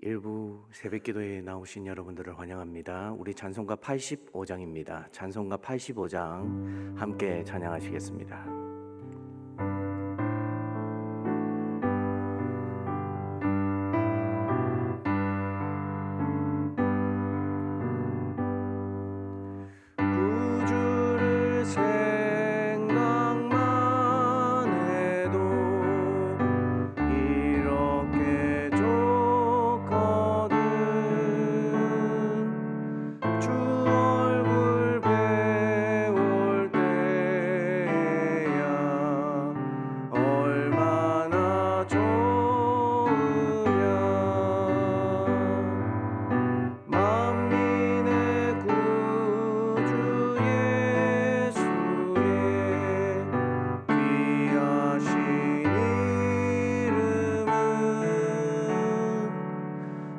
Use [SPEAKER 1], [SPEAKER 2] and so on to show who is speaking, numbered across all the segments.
[SPEAKER 1] 일부 새벽기도에 나오신 여러분들을 환영합니다. 우리 찬송가 85장입니다. 찬송가 85장 함께 찬양하시겠습니다. 구주를 생각만 해도 이렇게 좋거든. 주 얼굴 배울 때야 얼마나 좋으랴. 만민의 구주 예수의 귀하신 이름은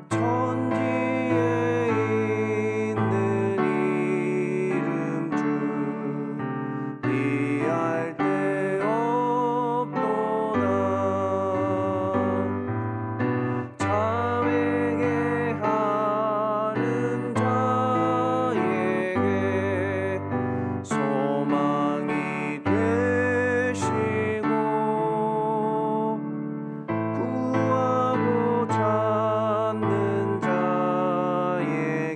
[SPEAKER 1] 천지에 있는 이름 중 비할 데 없도다. 자에게 하는 자에게 소망이 되시고 구하고 찾는 자에게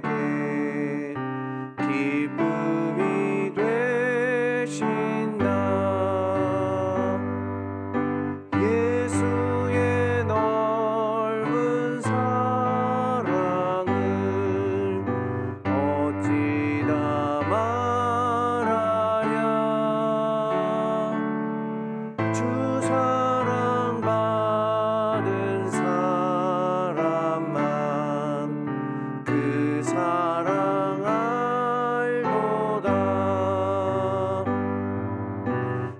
[SPEAKER 1] 기쁨이 되신다. 예수의 넓은 사랑을 어찌다 말하랴. 주 사랑받은 사람만 그 사랑 알도다.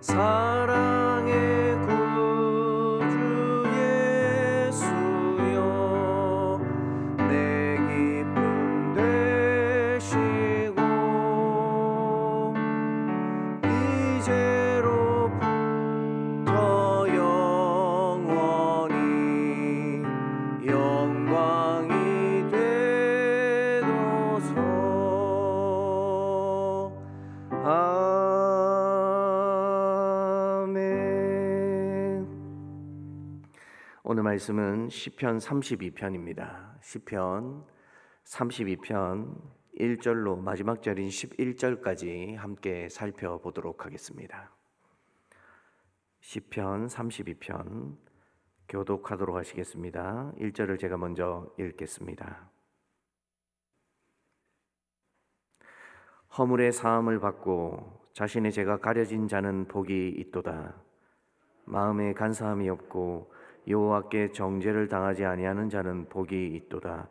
[SPEAKER 1] 사랑의 구주 예수여 내 기쁨 되시고 이제로부터 영원히 영광이 되도서. 아멘. 오늘 말씀은 시편 32편입니다. 시편 32편 1절로 마지막 절인 11절까지 함께 살펴보도록 하겠습니다. 시편 32편 교독하도록 하시겠습니다. 1절을 제가 먼저 읽겠습니다. 허물의 사함을 받고 자신의 죄가 가려진 자는 복이 있도다. 마음에 간사함이 없고 여호와께 정죄를 당하지 아니하는 자는 복이 있도다.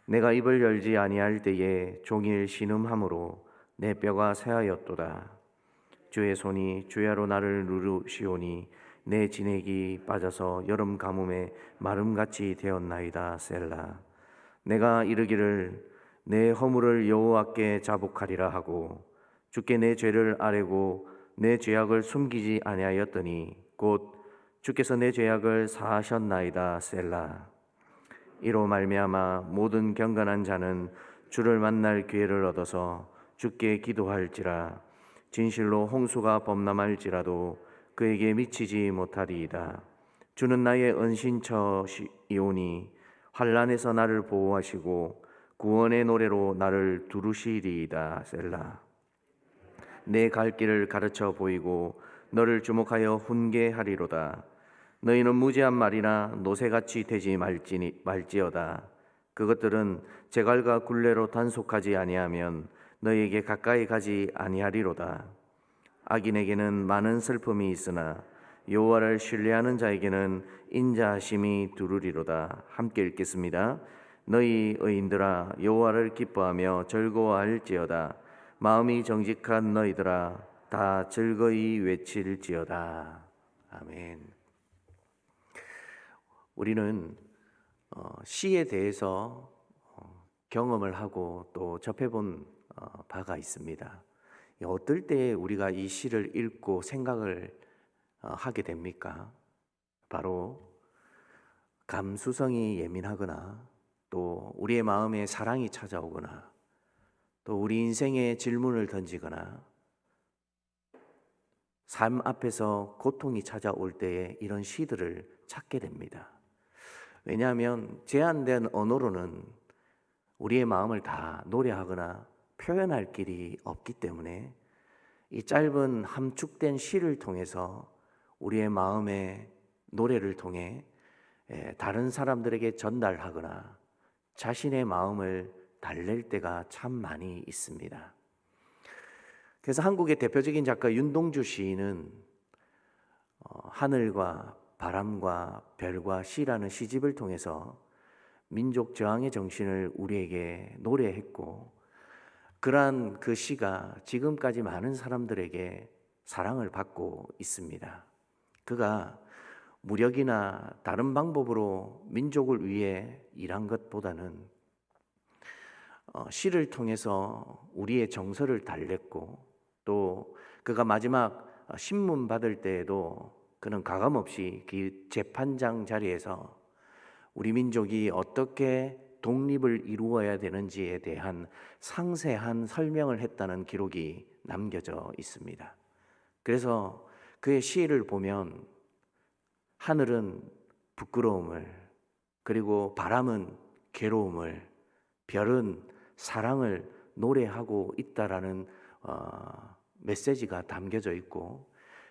[SPEAKER 1] 내가 입을 열지 아니할 때에 종일 신음함으로 내 뼈가 새하였도다. 주의 손이 주야로 나를 누르시오니 내 진액이 빠져서 여름 가뭄에 마름같이 되었나이다. 셀라. 내가 이르기를 내 허물을 여호와께 자복하리라 하고 주께 내 죄를 아뢰고 내 죄악을 숨기지 아니하였더니 곧 주께서 내 죄악을 사하셨나이다. 셀라. 이로 말미암아 모든 경건한 자는 주를 만날 기회를 얻어서 주께 기도할지라. 진실로 홍수가 범람할지라도 그에게 미치지 못하리이다. 주는 나의 은신처이오니 환난에서 나를 보호하시고 구원의 노래로 나를 두루시리이다. 셀라. 내 갈 길을 가르쳐 보이고 너를 주목하여 훈계하리로다. 너희는 무지한 말이나 노새같이 되지 말지어다. 그것들은 제갈과 굴레로 단속하지 아니하면 너희에게 가까이 가지 아니하리로다. 악인에게는 많은 슬픔이 있으나 여호와를 신뢰하는 자에게는 인자하심이 두루리로다. 함께 읽겠습니다. 너희 의인들아 여호와를 기뻐하며 즐거워할지어다. 마음이 정직한 너희들아 다 즐거이 외칠지어다. 아멘. 우리는 시에 대해서 경험을 하고 또 접해본 바가 있습니다. 어떨 때 우리가 이 시를 읽고 생각을 하게 됩니까? 바로 감수성이 예민하거나 또 우리의 마음에 사랑이 찾아오거나 또 우리 인생에 질문을 던지거나 삶 앞에서 고통이 찾아올 때에 이런 시들을 찾게 됩니다. 왜냐하면 제한된 언어로는 우리의 마음을 다 노래하거나 표현할 길이 없기 때문에 이 짧은 함축된 시를 통해서 우리의 마음의 노래를 통해 다른 사람들에게 전달하거나 자신의 마음을 달랠 때가 참 많이 있습니다. 그래서 한국의 대표적인 작가 윤동주 시인은 하늘과 바람과 별과 시라는 시집을 통해서 민족 저항의 정신을 우리에게 노래했고, 그러한 그 시가 지금까지 많은 사람들에게 사랑을 받고 있습니다. 그가 무력이나 다른 방법으로 민족을 위해 일한 것보다는 시를 통해서 우리의 정서를 달랬고, 또 그가 마지막 신문 받을 때에도 그는 가감없이 그 재판장 자리에서 우리 민족이 어떻게 독립을 이루어야 되는지에 대한 상세한 설명을 했다는 기록이 남겨져 있습니다. 그래서 그의 시를 보면 하늘은 부끄러움을, 그리고 바람은 괴로움을, 별은 사랑을 노래하고 있다라는 메시지가 담겨져 있고,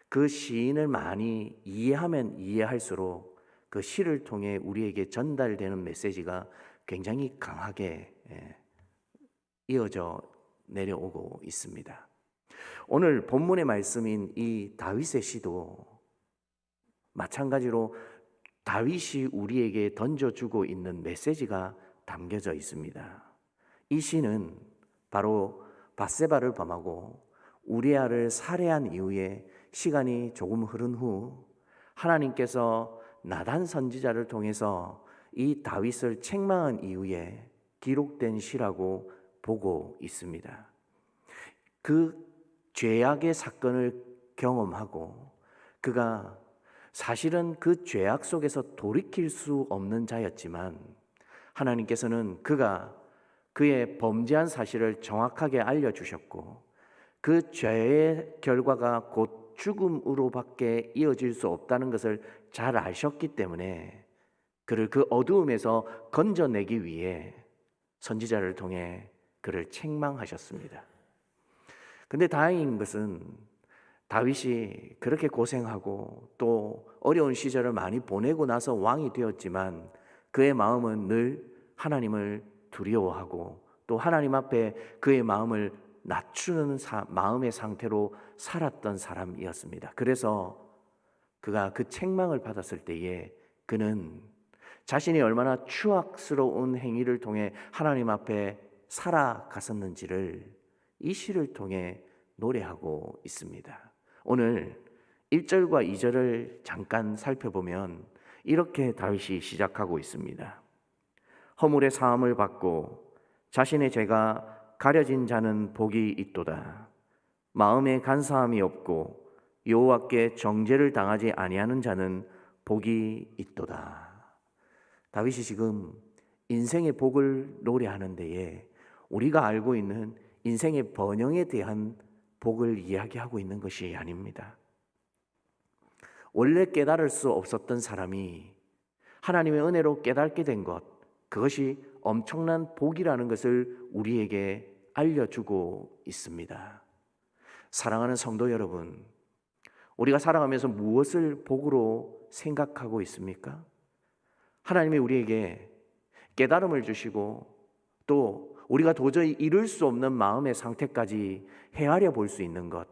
[SPEAKER 1] 그 시인을 많이 이해하면 이해할수록 그 시를 통해 우리에게 전달되는 메시지가 굉장히 강하게 이어져 내려오고 있습니다. 오늘 본문의 말씀인 이 다윗의 시도 마찬가지로 다윗이 우리에게 던져주고 있는 메시지가 담겨져 있습니다. 이 시는 바로 밧세바를 범하고 우리아를 살해한 이후에 시간이 조금 흐른 후 하나님께서 나단 선지자를 통해서 이 다윗을 책망한 이후에 기록된 시라고 보고 있습니다. 그 죄악의 사건을 경험하고 그가 사실은 그 죄악 속에서 돌이킬 수 없는 자였지만 하나님께서는 그가 그의 범죄한 사실을 정확하게 알려주셨고 그 죄의 결과가 곧 죽음으로밖에 이어질 수 없다는 것을 잘 아셨기 때문에 그를 그 어두움에서 건져내기 위해 선지자를 통해 그를 책망하셨습니다. 근데 다행인 것은 다윗이 그렇게 고생하고 또 어려운 시절을 많이 보내고 나서 왕이 되었지만 그의 마음은 늘 하나님을 두려워하고 또 하나님 앞에 그의 마음을 낮추는 마음의 상태로 살았던 사람이었습니다. 그래서 그가 그 책망을 받았을 때에 그는 자신이 얼마나 추악스러운 행위를 통해 하나님 앞에 살아갔었는지를 이 시를 통해 노래하고 있습니다. 오늘 1절과 2절을 잠깐 살펴보면 이렇게 다윗이 시작하고 있습니다. 허물의 사함을 받고 자신의 죄가 가려진 자는 복이 있도다. 마음에 간사함이 없고 여호와께 정죄를 당하지 아니하는 자는 복이 있도다. 다윗이 지금 인생의 복을 노래하는 데에 우리가 알고 있는 인생의 번영에 대한 복을 이야기하고 있는 것이 아닙니다. 원래 깨달을 수 없었던 사람이 하나님의 은혜로 깨닫게 된 것, 그것이 엄청난 복이라는 것을 우리에게 알려주고 있습니다. 사랑하는 성도 여러분, 우리가 살아가면서 무엇을 복으로 생각하고 있습니까? 하나님이 우리에게 깨달음을 주시고 또 우리가 도저히 이룰 수 없는 마음의 상태까지 헤아려 볼 수 있는 것,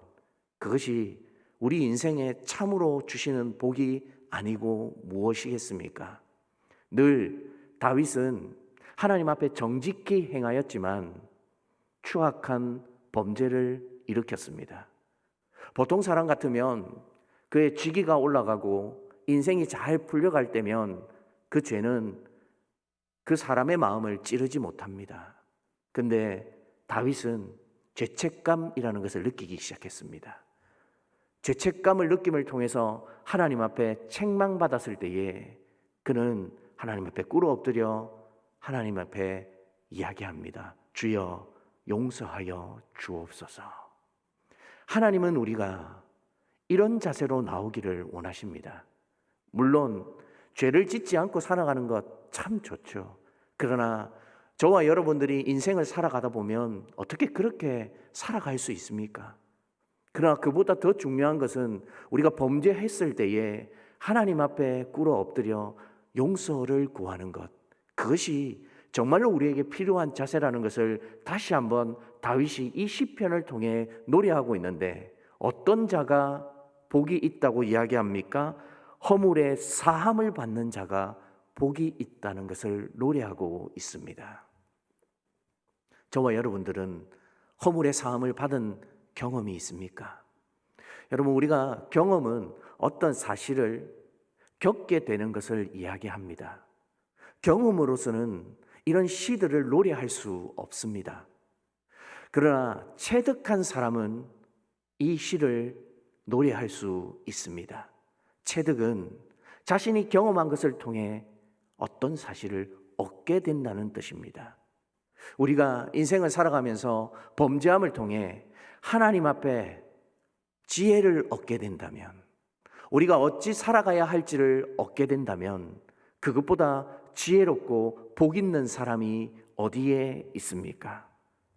[SPEAKER 1] 그것이 우리 인생에 참으로 주시는 복이 아니고 무엇이겠습니까? 늘 다윗은 하나님 앞에 정직히 행하였지만 추악한 범죄를 일으켰습니다. 보통 사람 같으면 그의 직위가 올라가고 인생이 잘 풀려갈 때면 그 죄는 그 사람의 마음을 찌르지 못합니다. 근데 다윗은 죄책감이라는 것을 느끼기 시작했습니다. 죄책감을 느낌을 통해서 하나님 앞에 책망받았을 때에 그는 하나님 앞에 꿇어 엎드려 하나님 앞에 이야기합니다. 주여 용서하여 주옵소서. 하나님은 우리가 이런 자세로 나오기를 원하십니다. 물론 죄를 짓지 않고 살아가는 것 참 좋죠. 그러나 저와 여러분들이 인생을 살아가다 보면 어떻게 그렇게 살아갈 수 있습니까? 그러나 그보다 더 중요한 것은 우리가 범죄했을 때에 하나님 앞에 꿇어 엎드려 용서를 구하는 것, 그것이 정말로 우리에게 필요한 자세라는 것을 다시 한번 다윗이 이 시편을 통해 노래하고 있는데, 어떤 자가 복이 있다고 이야기합니까? 허물의 사함을 받는 자가 복이 있다는 것을 노래하고 있습니다. 저와 여러분들은 허물의 사함을 받은 경험이 있습니까? 여러분, 우리가 경험은 어떤 사실을 겪게 되는 것을 이야기합니다. 경험으로서는 이런 시들을 노래할 수 없습니다. 그러나 체득한 사람은 이 시를 노래할 수 있습니다. 체득은 자신이 경험한 것을 통해 어떤 사실을 얻게 된다는 뜻입니다. 우리가 인생을 살아가면서 범죄함을 통해 하나님 앞에 지혜를 얻게 된다면, 우리가 어찌 살아가야 할지를 얻게 된다면, 그것보다 지혜롭고 복 있는 사람이 어디에 있습니까?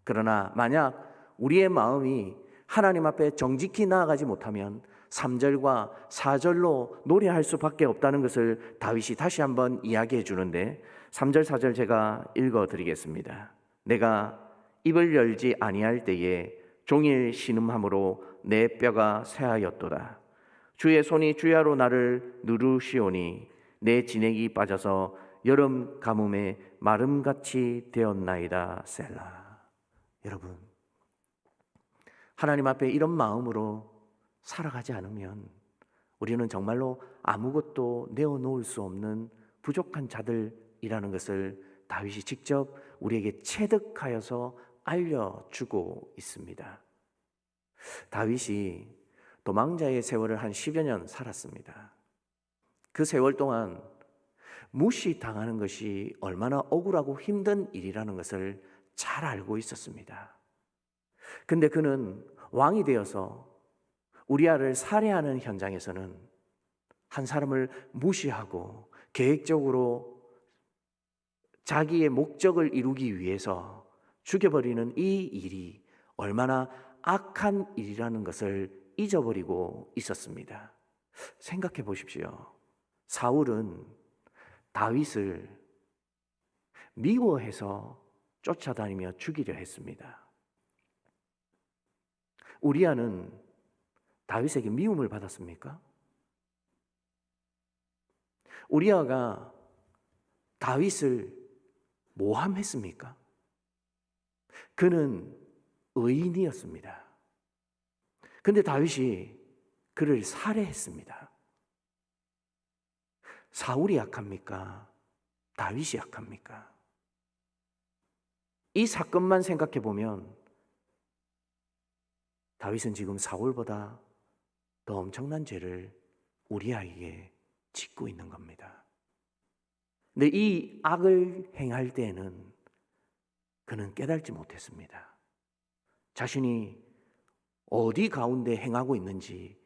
[SPEAKER 1] 그러나 만약 우리의 마음이 하나님 앞에 정직히 나아가지 못하면 3절과 4절로 노래할 수밖에 없다는 것을 다윗이 다시 한번 이야기해 주는데, 3절 4절 제가 읽어 드리겠습니다. 내가 입을 열지 아니할 때에 종일 신음함으로 내 뼈가 쇠하였도다. 주의 손이 주야로 나를 누르시오니 내 진액이 빠져서 여름 가뭄에 마름같이 되었나이다. 셀라. 여러분, 하나님 앞에 이런 마음으로 살아가지 않으면 우리는 정말로 아무것도 내어놓을 수 없는 부족한 자들이라는 것을 다윗이 직접 우리에게 체득하여서 알려주고 있습니다. 다윗이 도망자의 세월을 한 10여 년 살았습니다. 그 세월 동안 무시당하는 것이 얼마나 억울하고 힘든 일이라는 것을 잘 알고 있었습니다. 근데 그는 왕이 되어서 우리아를 살해하는 현장에서는 한 사람을 무시하고 계획적으로 자기의 목적을 이루기 위해서 죽여버리는 이 일이 얼마나 악한 일이라는 것을 잊어버리고 있었습니다. 생각해 보십시오. 사울은 다윗을 미워해서 쫓아다니며 죽이려 했습니다. 우리아는 다윗에게 미움을 받았습니까? 우리아가 다윗을 모함했습니까? 그는 의인이었습니다. 근데 다윗이 그를 살해했습니다. 사울이 약합니까? 다윗이 약합니까? 이 사건만 생각해 보면 다윗은 지금 사울보다 더 엄청난 죄를 우리아에게 짓고 있는 겁니다. 근데 이 악을 행할 때에는 그는 깨달지 못했습니다. 자신이 어디 가운데 행하고 있는지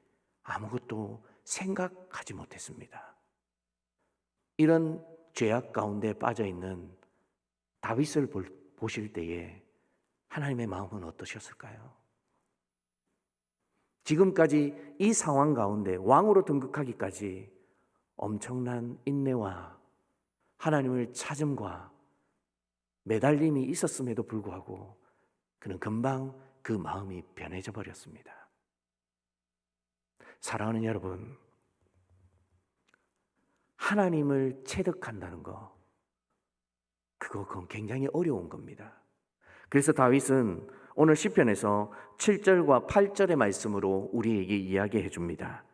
[SPEAKER 1] 아무것도 생각하지 못했습니다. 이런 죄악 가운데 빠져 있는 다윗을 보실 때에 하나님의 마음은 어떠셨을까요? 지금까지 이 상황 가운데 왕으로 등극하기까지 엄청난 인내와 하나님을 찾음과 매달림이 있었음에도 불구하고 그는 금방 그 마음이 변해져 버렸습니다. 사랑하는 여러분, 하나님을 체득한다는 거, 그건 굉장히 어려운 겁니다. 그래서 다윗은 오늘 시편에서 7절과 8절의 말씀으로 우리에게 이야기해 줍니다.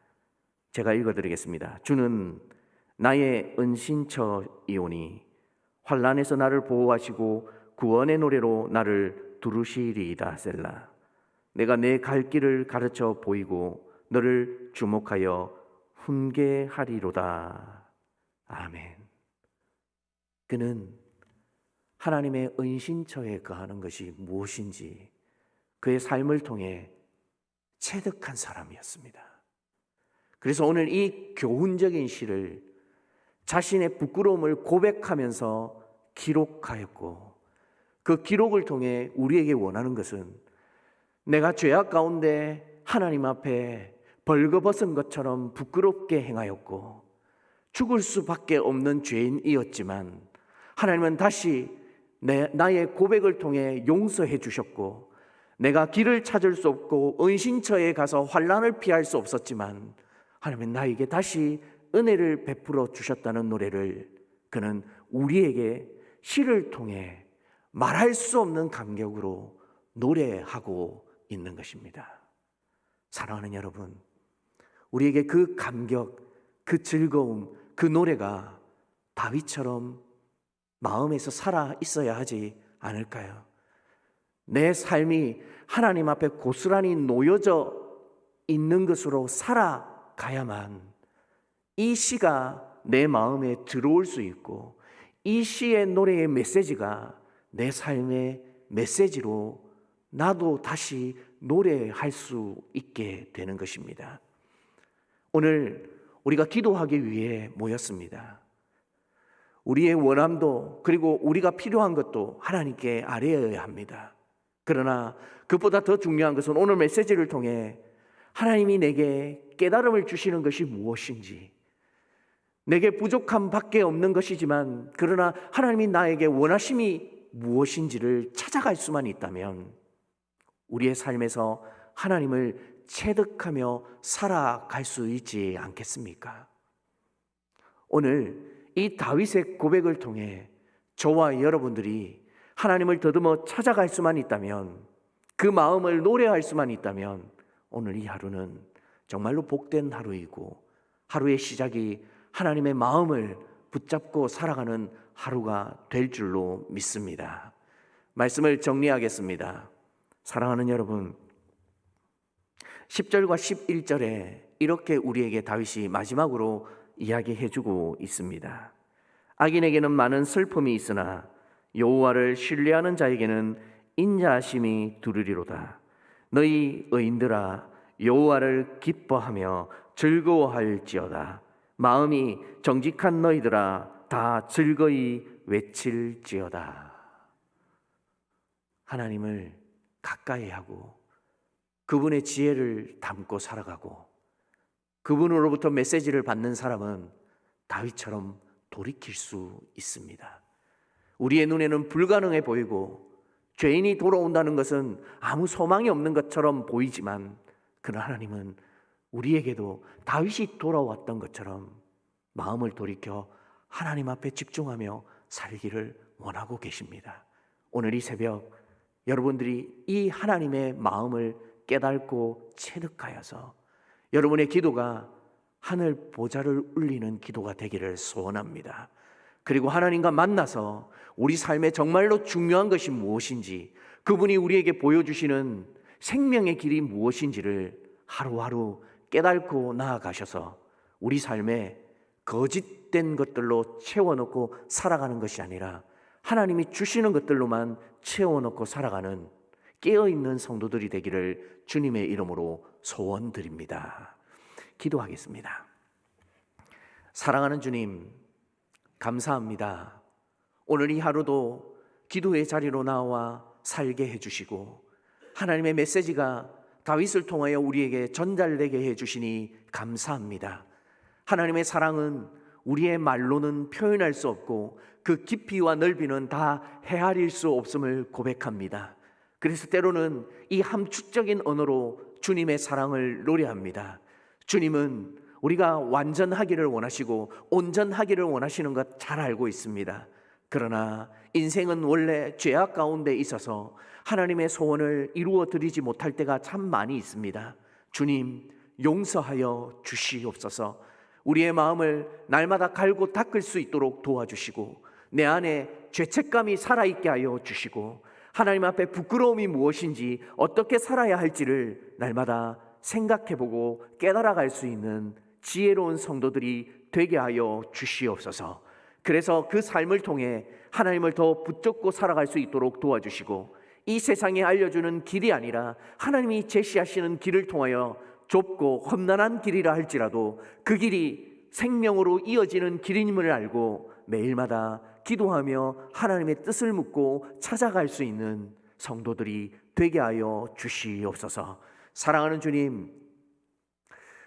[SPEAKER 1] 제가 읽어드리겠습니다. 주는 나의 은신처이오니 환난에서 나를 보호하시고 구원의 노래로 나를 두르시리이다. 셀라. 내가 내 갈 길을 가르쳐 보이고 너를 주목하여 훈계하리로다. 아멘. 그는 하나님의 은신처에 거하는 것이 무엇인지 그의 삶을 통해 체득한 사람이었습니다. 그래서 오늘 이 교훈적인 시를 자신의 부끄러움을 고백하면서 기록하였고, 그 기록을 통해 우리에게 원하는 것은 내가 죄악 가운데 하나님 앞에 벌거벗은 것처럼 부끄럽게 행하였고 죽을 수밖에 없는 죄인이었지만 하나님은 다시 나의 고백을 통해 용서해 주셨고, 내가 길을 찾을 수 없고 은신처에 가서 환난을 피할 수 없었지만 하나님은 나에게 다시 은혜를 베풀어 주셨다는 노래를 그는 우리에게 시를 통해 말할 수 없는 감격으로 노래하고 있는 것입니다. 사랑하는 여러분, 우리에게 그 감격, 그 즐거움, 그 노래가 다윗처럼 마음에서 살아 있어야 하지 않을까요? 내 삶이 하나님 앞에 고스란히 놓여져 있는 것으로 살아가야만 이 시가 내 마음에 들어올 수 있고, 이 시의 노래의 메시지가 내 삶의 메시지로 나도 다시 노래할 수 있게 되는 것입니다. 오늘 우리가 기도하기 위해 모였습니다. 우리의 원함도 그리고 우리가 필요한 것도 하나님께 아뢰어야 합니다. 그러나 그보다 더 중요한 것은 오늘 메시지를 통해 하나님이 내게 깨달음을 주시는 것이 무엇인지, 내게 부족함 밖에 없는 것이지만 그러나 하나님이 나에게 원하심이 무엇인지를 찾아갈 수만 있다면 우리의 삶에서 하나님을 체득하며 살아갈 수 있지 않겠습니까? 오늘 이 다윗의 고백을 통해 저와 여러분들이 하나님을 더듬어 찾아갈 수만 있다면, 그 마음을 노래할 수만 있다면 오늘 이 하루는 정말로 복된 하루이고 하루의 시작이 하나님의 마음을 붙잡고 살아가는 하루가 될 줄로 믿습니다. 말씀을 정리하겠습니다. 사랑하는 여러분, 10절과 11절에 이렇게 우리에게 다윗이 마지막으로 이야기해주고 있습니다. 악인에게는 많은 슬픔이 있으나 여호와를 신뢰하는 자에게는 인자하심이 두르리로다. 너희 의인들아 여호와를 기뻐하며 즐거워할지어다. 마음이 정직한 너희들아 다 즐거이 외칠지어다. 하나님을 가까이 하고 그분의 지혜를 담고 살아가고 그분으로부터 메시지를 받는 사람은 다윗처럼 돌이킬 수 있습니다. 우리의 눈에는 불가능해 보이고 죄인이 돌아온다는 것은 아무 소망이 없는 것처럼 보이지만, 그러나 하나님은 우리에게도 다윗이 돌아왔던 것처럼 마음을 돌이켜 하나님 앞에 집중하며 살기를 원하고 계십니다. 오늘 이 새벽 여러분들이 이 하나님의 마음을 깨닫고 체득하여서 여러분의 기도가 하늘 보좌를 울리는 기도가 되기를 소원합니다. 그리고 하나님과 만나서 우리 삶에 정말로 중요한 것이 무엇인지, 그분이 우리에게 보여주시는 생명의 길이 무엇인지를 하루하루 깨닫고 나아가셔서 우리 삶에 거짓된 것들로 채워넣고 살아가는 것이 아니라 하나님이 주시는 것들로만 채워넣고 살아가는 깨어있는 성도들이 되기를 주님의 이름으로 소원드립니다. 기도하겠습니다. 사랑하는 주님, 감사합니다. 오늘 이 하루도 기도의 자리로 나와 살게 해주시고 하나님의 메시지가 다윗을 통하여 우리에게 전달되게 해주시니 감사합니다. 하나님의 사랑은 우리의 말로는 표현할 수 없고 그 깊이와 넓이는 다 헤아릴 수 없음을 고백합니다. 그래서 때로는 이 함축적인 언어로 주님의 사랑을 노래합니다. 주님은 우리가 완전하기를 원하시고 온전하기를 원하시는 것 잘 알고 있습니다. 그러나 인생은 원래 죄악 가운데 있어서 하나님의 소원을 이루어 드리지 못할 때가 참 많이 있습니다. 주님, 용서하여 주시옵소서. 우리의 마음을 날마다 갈고 닦을 수 있도록 도와주시고 내 안에 죄책감이 살아있게 하여 주시고 하나님 앞에 부끄러움이 무엇인지 어떻게 살아야 할지를 날마다 생각해보고 깨달아갈 수 있는 지혜로운 성도들이 되게 하여 주시옵소서. 그래서 그 삶을 통해 하나님을 더 붙잡고 살아갈 수 있도록 도와주시고, 이 세상에 알려주는 길이 아니라 하나님이 제시하시는 길을 통하여 좁고 험난한 길이라 할지라도 그 길이 생명으로 이어지는 길임을 알고 매일마다 기도하며 하나님의 뜻을 묻고 찾아갈 수 있는 성도들이 되게 하여 주시옵소서. 사랑하는 주님,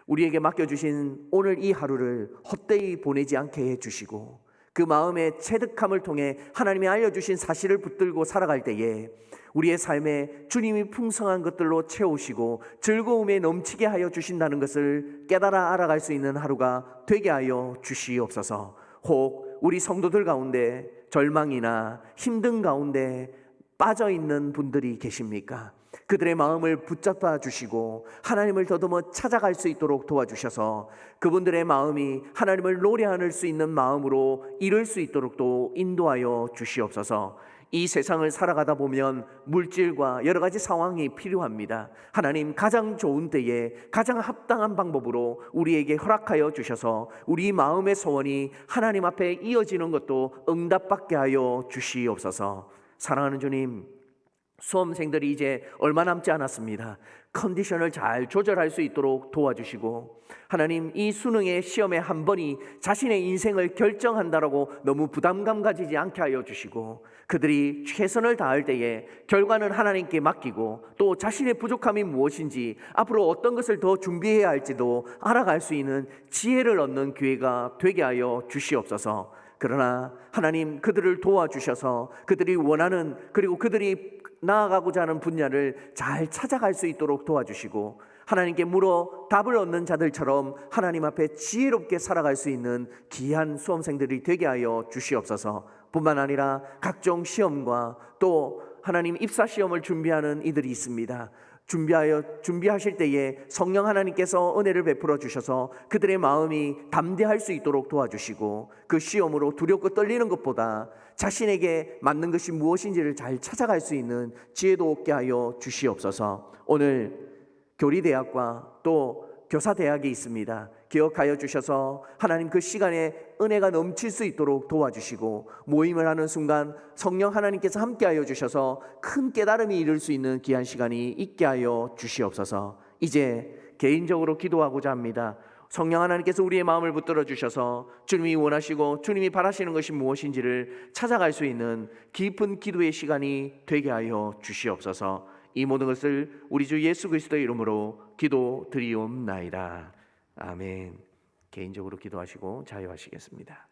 [SPEAKER 1] 우리에게 맡겨주신 오늘 이 하루를 헛되이 보내지 않게 해주시고, 그 마음의 체득함을 통해 하나님이 알려주신 사실을 붙들고 살아갈 때에 우리의 삶에 주님이 풍성한 것들로 채우시고 즐거움에 넘치게 하여 주신다는 것을 깨달아 알아갈 수 있는 하루가 되게 하여 주시옵소서. 혹 우리 성도들 가운데 절망이나 힘든 가운데 빠져있는 분들이 계십니까? 그들의 마음을 붙잡아 주시고 하나님을 더듬어 찾아갈 수 있도록 도와주셔서 그분들의 마음이 하나님을 노래할 수 있는 마음으로 이룰 수 있도록 또 인도하여 주시옵소서. 이 세상을 살아가다 보면 물질과 여러 가지 상황이 필요합니다. 하나님, 가장 좋은 때에 가장 합당한 방법으로 우리에게 허락하여 주셔서 우리 마음의 소원이 하나님 앞에 이어지는 것도 응답받게 하여 주시옵소서. 사랑하는 주님, 수험생들이 이제 얼마 남지 않았습니다. 컨디션을 잘 조절할 수 있도록 도와주시고, 하나님, 이 수능의 시험의 한 번이 자신의 인생을 결정한다라고 너무 부담감 가지지 않게 하여 주시고, 그들이 최선을 다할 때에 결과는 하나님께 맡기고 또 자신의 부족함이 무엇인지 앞으로 어떤 것을 더 준비해야 할지도 알아갈 수 있는 지혜를 얻는 기회가 되게 하여 주시옵소서. 그러나 하나님, 그들을 도와주셔서 그들이 원하는, 그리고 그들이 나아가고자 하는 분야를 잘 찾아갈 수 있도록 도와주시고, 하나님께 물어 답을 얻는 자들처럼 하나님 앞에 지혜롭게 살아갈 수 있는 귀한 수험생들이 되게 하여 주시옵소서. 뿐만 아니라 각종 시험과 또 하나님 입사 시험을 준비하는 이들이 있습니다. 준비하실 때에 성령 하나님께서 은혜를 베풀어 주셔서 그들의 마음이 담대할 수 있도록 도와주시고, 그 시험으로 두렵고 떨리는 것보다 자신에게 맞는 것이 무엇인지를 잘 찾아갈 수 있는 지혜도 얻게 하여 주시옵소서. 오늘 교리대학과 또 교사대학이 있습니다. 기억하여 주셔서 하나님, 그 시간에 은혜가 넘칠 수 있도록 도와주시고, 모임을 하는 순간 성령 하나님께서 함께하여 주셔서 큰 깨달음이 이룰 수 있는 귀한 시간이 있게 하여 주시옵소서. 이제 개인적으로 기도하고자 합니다. 성령 하나님께서 우리의 마음을 붙들어 주셔서 주님이 원하시고 주님이 바라시는 것이 무엇인지를 찾아갈 수 있는 깊은 기도의 시간이 되게 하여 주시옵소서. 이 모든 것을 우리 주 예수 그리스도의 이름으로 기도드리옵나이다. 아멘. 개인적으로 기도하시고 자유하시겠습니다.